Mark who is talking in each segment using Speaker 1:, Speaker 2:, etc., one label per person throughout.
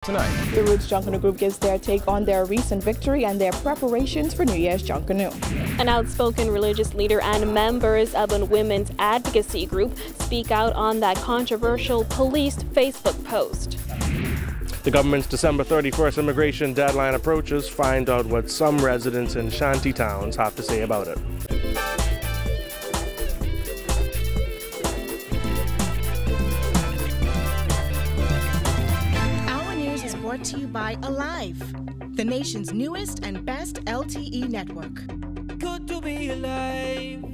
Speaker 1: Tonight,
Speaker 2: the Roots Junkanoo Group gives their take on their recent victory and their preparations for New Year's Junkanoo.
Speaker 3: An outspoken religious leader and members of a women's advocacy group speak out on that controversial policed Facebook post.
Speaker 1: the government's December 31st immigration deadline approaches. Find out what some residents in shanty towns have to say about it.
Speaker 4: Brought to you by Alive, the nation's newest and best LTE network.
Speaker 5: Good to be alive.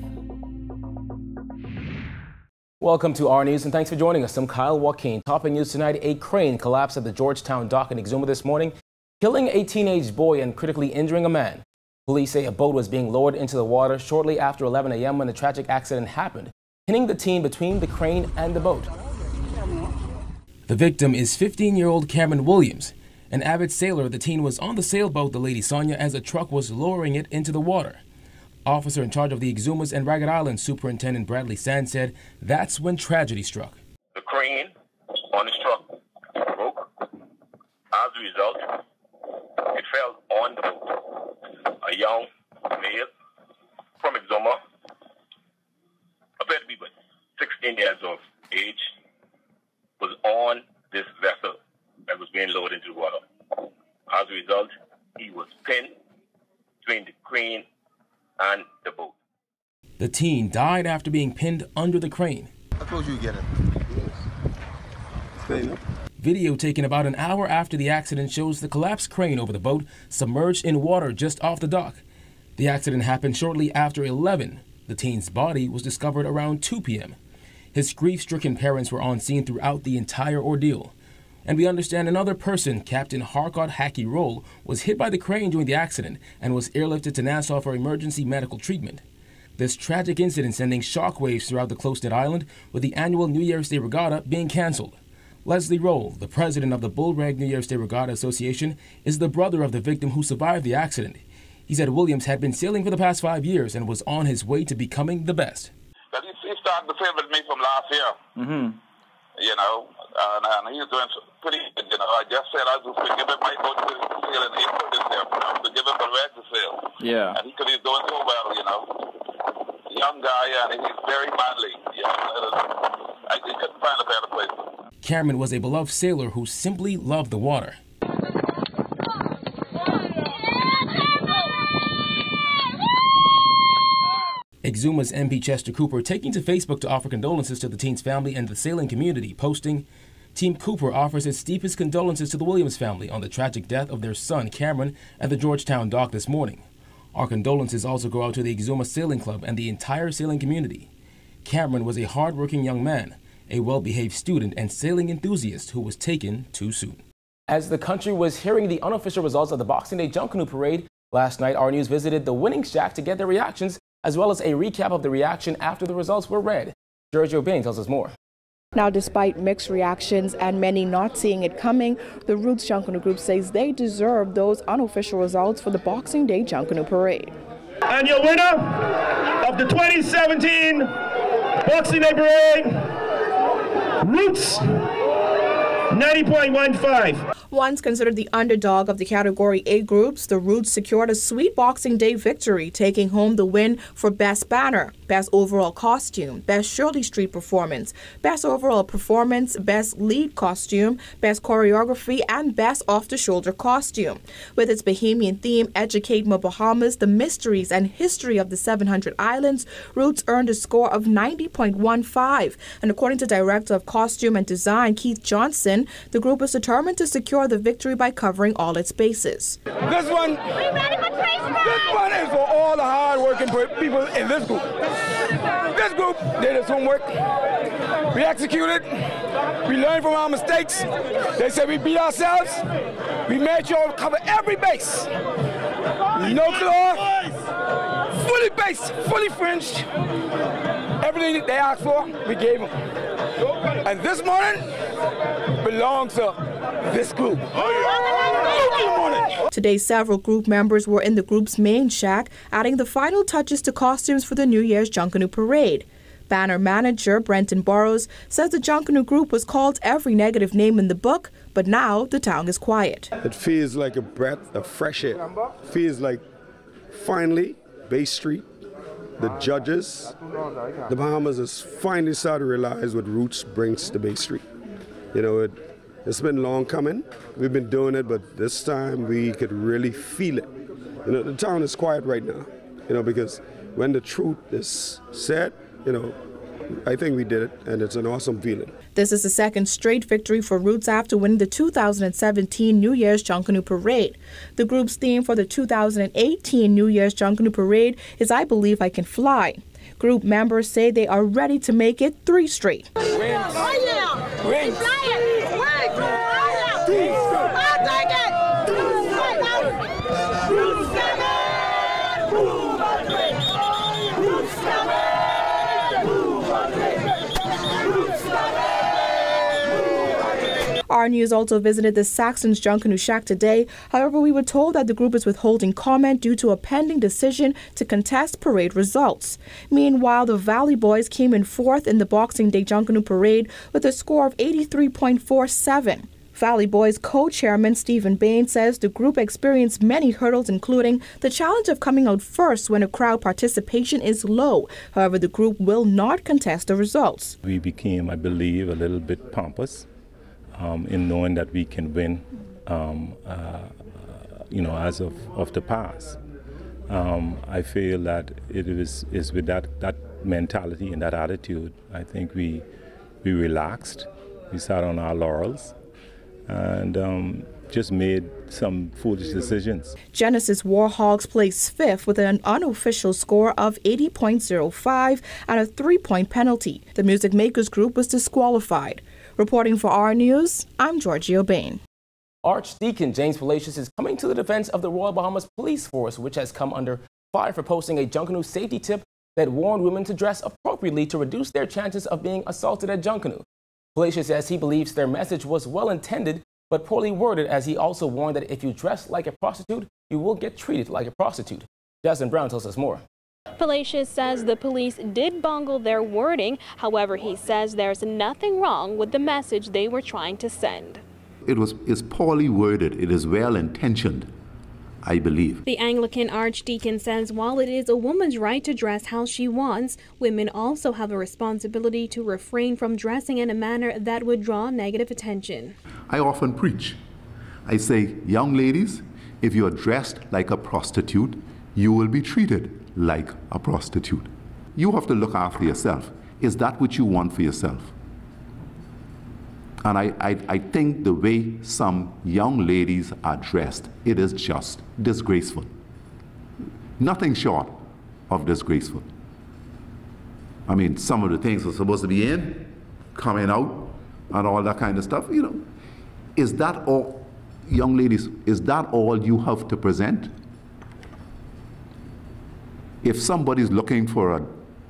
Speaker 6: Welcome to our news and thanks for joining us. I'm Kyle Joaquin. Topping news tonight, a crane collapsed at the Georgetown dock in Exuma this morning, killing a teenage boy and critically injuring a man. Police say a boat was being lowered into the water shortly after 11 a.m. when the tragic accident happened, pinning the teen between the crane and the boat. The victim is 15-year-old Cameron Williams. An avid sailor, the teen was on the sailboat, the Lady Sonia, as a truck was lowering it into the water. Officer in charge of the Exumas and Ragged Island, Superintendent Bradley Sand, said that's when tragedy struck.
Speaker 7: The crane on this truck broke. As a result, it fell on the boat. A young male from Exuma, appeared to be about 16 years of age, was on this vessel that was being lowered into the water. As a result, he was pinned between the crane and the boat.
Speaker 6: The teen died after being pinned under the crane.
Speaker 8: I told you to get it.
Speaker 6: Video taken about an hour after the accident shows the collapsed crane over the boat submerged in water just off the dock. The accident happened shortly after 11. The teen's body was discovered around 2 p.m. His grief-stricken parents were on scene throughout the entire ordeal. And we understand another person, Captain Harcourt Hackey Roll, was hit by the crane during the accident and was airlifted to Nassau for emergency medical treatment. This tragic incident sending shockwaves throughout the close-knit island, with the annual New Year's Day Regatta being cancelled. Leslie Roll, the president of the Bull Rag New Year's Day Regatta Association, is the brother of the victim who survived the accident. He said Williams had been sailing for the past 5 years and was on his way to becoming the best.
Speaker 7: He started to sail with me from last year. You know, and he's doing pretty good, you know. I just said I was going to give him my boat to sail in April this year, to give him the rest to sail.
Speaker 9: Yeah.
Speaker 7: And he's doing so well, you know. Young guy, and he's very manly. You know, I couldn't find a better place.
Speaker 6: Cameron was a beloved sailor who simply loved the water. Exuma's MP Chester Cooper taking to Facebook to offer condolences to the teen's family and the sailing community, posting, Team Cooper offers its deepest condolences to the Williams family on the tragic death of their son Cameron at the Georgetown dock this morning. Our condolences also go out to the Exuma Sailing Club and the entire sailing community. Cameron was a hard-working young man, a well-behaved student and sailing enthusiast who was taken too soon. As the country was hearing the unofficial results of the Boxing Day Junkanoo Parade, last night our news visited the winning shack to get their reactions, as well as a recap of the reaction after the results were read. Giorgio Bain tells us more.
Speaker 2: Now, despite mixed reactions and many not seeing it coming, the Roots Junkanoo Group says they deserve those unofficial results for the Boxing Day Junkanoo Parade.
Speaker 10: And your winner of the 2017 Boxing Day Parade, Roots, 90.15.
Speaker 2: Once considered the underdog of the Category A groups, the Roots secured a sweet Boxing Day victory, taking home the win for Best Banner, Best Overall Costume, Best Shirley Street Performance, Best Overall Performance, Best Lead Costume, Best Choreography, and Best Off-the-Shoulder Costume. With its Bahamian theme, Educate My Bahamas, the mysteries and history of the 700 islands, Roots earned a score of 90.15. And according to Director of Costume and Design, Keith Johnson, the group is determined to secure the victory by covering all its bases.
Speaker 10: This one is for all the hard-working people in this group. This group did its homework. We executed. We learned from our mistakes. They said we beat ourselves. We made sure to cover every base. No claw, fully based, fully fringed. Everything that they asked for, we gave them. And this morning belongs to this group.
Speaker 2: Today, several group members were in the group's main shack, adding the final touches to costumes for the New Year's Junkanoo Parade. Banner manager Brenton Burrows says the Junkanoo Group was called every negative name in the book, but now the town is quiet.
Speaker 8: It feels like a breath of fresh air. Feels like finally Bay Street, the judges, the Bahamas has finally started to realize what Roots brings to Bay Street. You know, it's been long coming. We've been doing it, but this time we could really feel it. You know, the town is quiet right now, you know, because when the truth is said, you know, I think we did it, and it's an awesome feeling.
Speaker 2: This is the second straight victory for Roots after winning the 2017 New Year's Junkanoo Parade. The group's theme for the 2018 New Year's Junkanoo Parade is I Believe I Can Fly. Group members say they are ready to make it 3 straight. Our News also visited the Saxon's Junkanoo Shack today. However, we were told that the group is withholding comment due to a pending decision to contest parade results. Meanwhile, the Valley Boys came in 4th in the Boxing Day Junkanoo Parade with a score of 83.47. Valley Boys co-chairman Stephen Bain says the group experienced many hurdles, including the challenge of coming out first when a crowd participation is low. However, the group will not contest the results.
Speaker 9: We became, I believe, a little bit pompous in knowing that we can win, you know, as of the past. I feel that it is with that mentality and that attitude, I think we relaxed, we sat on our laurels, and just made some foolish decisions.
Speaker 2: Genesis Warhawks placed 5th with an unofficial score of 80.05 and a 3-point penalty. The Music Makers group was disqualified. Reporting for Our News, I'm Giorgio Bain.
Speaker 6: Archdeacon James Palacios is coming to the defense of the Royal Bahamas Police Force, which has come under fire for posting a Junkanoo safety tip that warned women to dress appropriately to reduce their chances of being assaulted at Junkanoo. Palacios says he believes their message was well-intended but poorly worded, as he also warned that if you dress like a prostitute, you will get treated like a prostitute. Jasmine Brown tells us more.
Speaker 3: Palacios says the police did bungle their wording. However, he says there's nothing wrong with the message they were trying to send.
Speaker 11: It's poorly worded. It is well-intentioned, I believe.
Speaker 3: The Anglican Archdeacon says while it is a woman's right to dress how she wants, women also have a responsibility to refrain from dressing in a manner that would draw negative attention.
Speaker 11: I often preach. I say, young ladies, if you're dressed like a prostitute, you will be treated like a prostitute. You have to look after yourself. Is that what you want for yourself? And I think the way some young ladies are dressed, it is just disgraceful. Nothing short of disgraceful. I mean, some of the things are supposed to be in, coming out, and all that kind of stuff, you know. Is that all, young ladies, is that all you have to present? If somebody's looking for a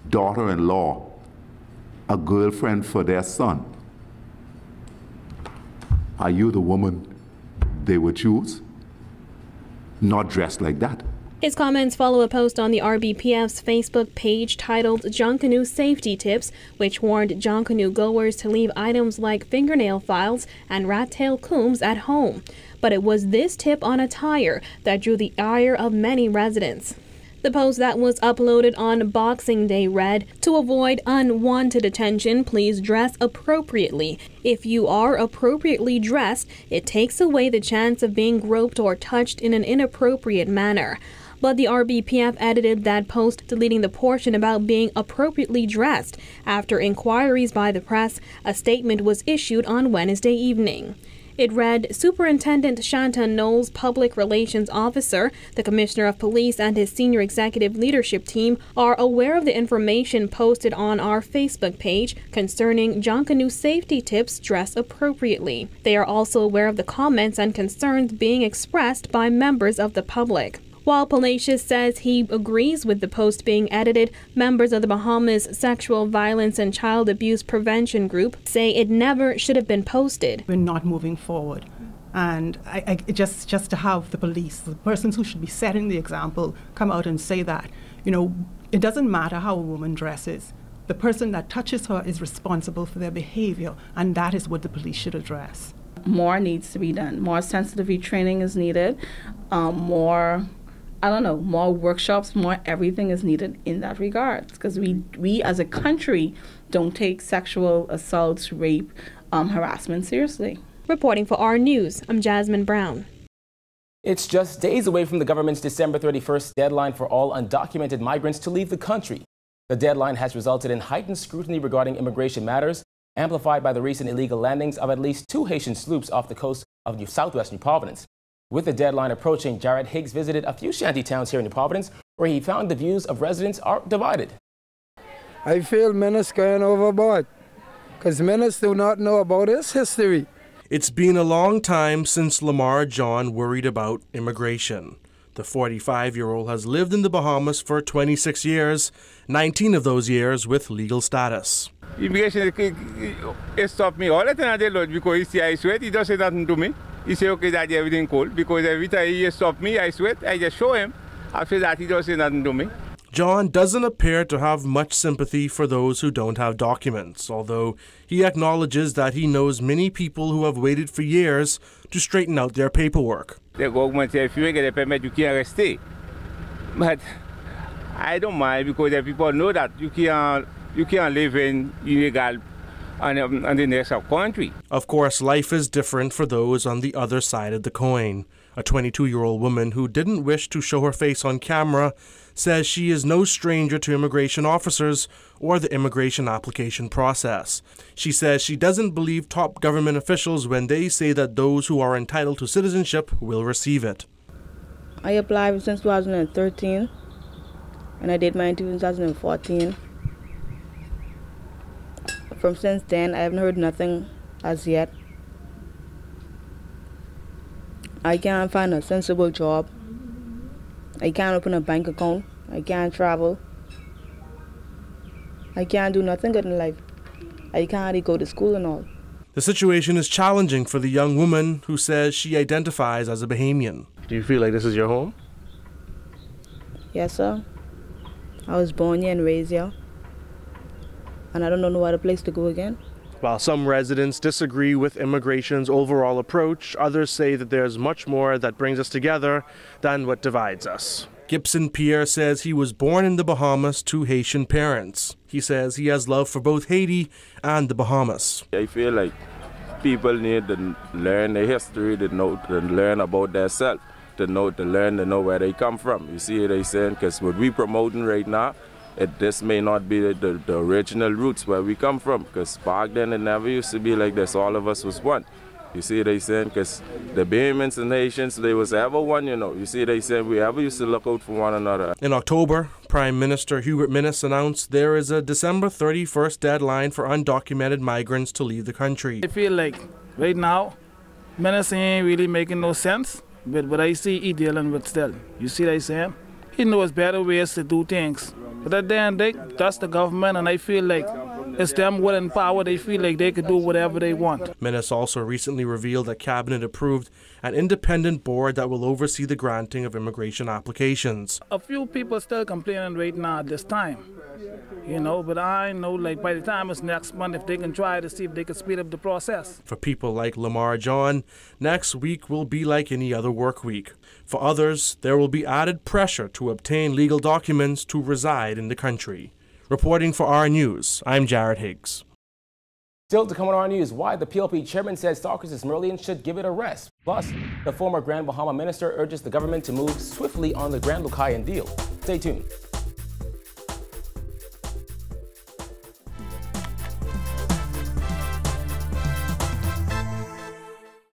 Speaker 11: daughter-in-law, a girlfriend for their son, are you the woman they would choose? Not dressed like that.
Speaker 3: His comments follow a post on the RBPF's Facebook page titled Junkanoo Safety Tips, which warned Junkanoo goers to leave items like fingernail files and rat-tail combs at home. But it was this tip on attire that drew the ire of many residents. The post that was uploaded on Boxing Day read, "To avoid unwanted attention, please dress appropriately. If you are appropriately dressed, it takes away the chance of being groped or touched in an inappropriate manner." But the RBPF edited that post, deleting the portion about being appropriately dressed. After inquiries by the press, a statement was issued on Wednesday evening. It read, Superintendent Shanta Knowles, Public Relations Officer, the Commissioner of Police, and his senior executive leadership team are aware of the information posted on our Facebook page concerning Junkanoo safety tips, dress appropriately. They are also aware of the comments and concerns being expressed by members of the public. While Palacios says he agrees with the post being edited, members of the Bahamas Sexual Violence and Child Abuse Prevention Group say it never should have been posted.
Speaker 12: We're not moving forward. And just to have the police, the persons who should be setting the example, come out and say that, you know, it doesn't matter how a woman dresses. The person that touches her is responsible for their behavior, and that is what the police should address.
Speaker 13: more needs to be done. More sensitivity training is needed. More workshops, more everything is needed in that regard. Because we as a country don't take sexual assaults, rape, harassment seriously.
Speaker 3: Reporting for our News, I'm Jasmine Brown.
Speaker 6: It's just days away from the government's December 31st deadline for all undocumented migrants to leave the country. The deadline has resulted in heightened scrutiny regarding immigration matters, amplified by the recent illegal landings of at least 2 Haitian sloops off the coast of southwest New Providence. With the deadline approaching, Jared Higgs visited a few shanty towns here in New Providence, where he found the views of residents are divided.
Speaker 14: I feel Menace going overboard, because Menace do not know about his history.
Speaker 1: It's been a long time since Lamar John worried about immigration. The 45-year-old has lived in the Bahamas for 26 years, 19 of those years with legal status.
Speaker 10: Immigration, it stopped me all the time because he see I sweat, he doesn't say nothing to me. He say, okay, daddy, everything cool. Because every time he stopped me, I sweat, I just show him. After that, he doesn't say nothing to me.
Speaker 1: John doesn't appear to have much sympathy for those who don't have documents, although he acknowledges that he knows many people who have waited for years to straighten out their paperwork.
Speaker 10: The government says if you get a permit, you can't stay. But I don't mind because the people know that you can't live in illegal on the next country.
Speaker 1: Of course, life is different for those on the other side of the coin. A 22-year-old woman who didn't wish to show her face on camera says she is no stranger to immigration officers or the immigration application process. She says she doesn't believe top government officials when they say that those who are entitled to citizenship will receive it.
Speaker 13: I applied since 2013, and I did mine in 2014. From since then, I haven't heard nothing as yet. I can't find a sensible job. I can't open a bank account. I can't travel. I can't do nothing good in life. I can't really go to school and all.
Speaker 1: The situation is challenging for the young woman who says she identifies as a Bahamian. Do you feel like this is your home?
Speaker 13: Yes, sir. I was born here and raised here. And I don't know no other place to go again.
Speaker 1: While some residents disagree with immigration's overall approach, others say that there's much more that brings us together than what divides us. Gibson Pierre says he was born in the Bahamas to Haitian parents. He says he has love for both Haiti and the Bahamas.
Speaker 15: I feel like people need to learn their history, to learn about themselves, to know where they come from. You see what I'm saying? Because what we're promoting right now, this may not be the original roots where we come from, because back then it never used to be like this. All of us was one. You see what they saying? Because the Bahamians and Haitians, they was ever one, you know. You see what they saying? We ever used to look out for one another.
Speaker 1: In October, Prime Minister Hubert Minnis announced there is a December 31st deadline for undocumented migrants to leave the country.
Speaker 16: I feel like right now, Minnis ain't really making no sense, but what I see he dealing with still. You see what I'm saying? He knows better ways to do things. But at the end of the day, that's the government, and I feel like it's them with in power. They feel like they could do whatever they want.
Speaker 1: Minnis also recently revealed that Cabinet approved an independent board that will oversee the granting of immigration applications.
Speaker 16: A few people still complaining right now at this time, you know, but I know like by the time it's next month, if they can try to see if they can speed up the process.
Speaker 1: For people like Lamar John, next week will be like any other work week. For others, there will be added pressure to obtain legal documents to reside in the country. Reporting for our News, I'm Jared Higgs.
Speaker 6: Still to come on our News, why the PLP chairman says Socrates Merlion should give it a rest. Plus, the former Grand Bahama minister urges the government to move swiftly on the Grand Lucayan deal. Stay tuned.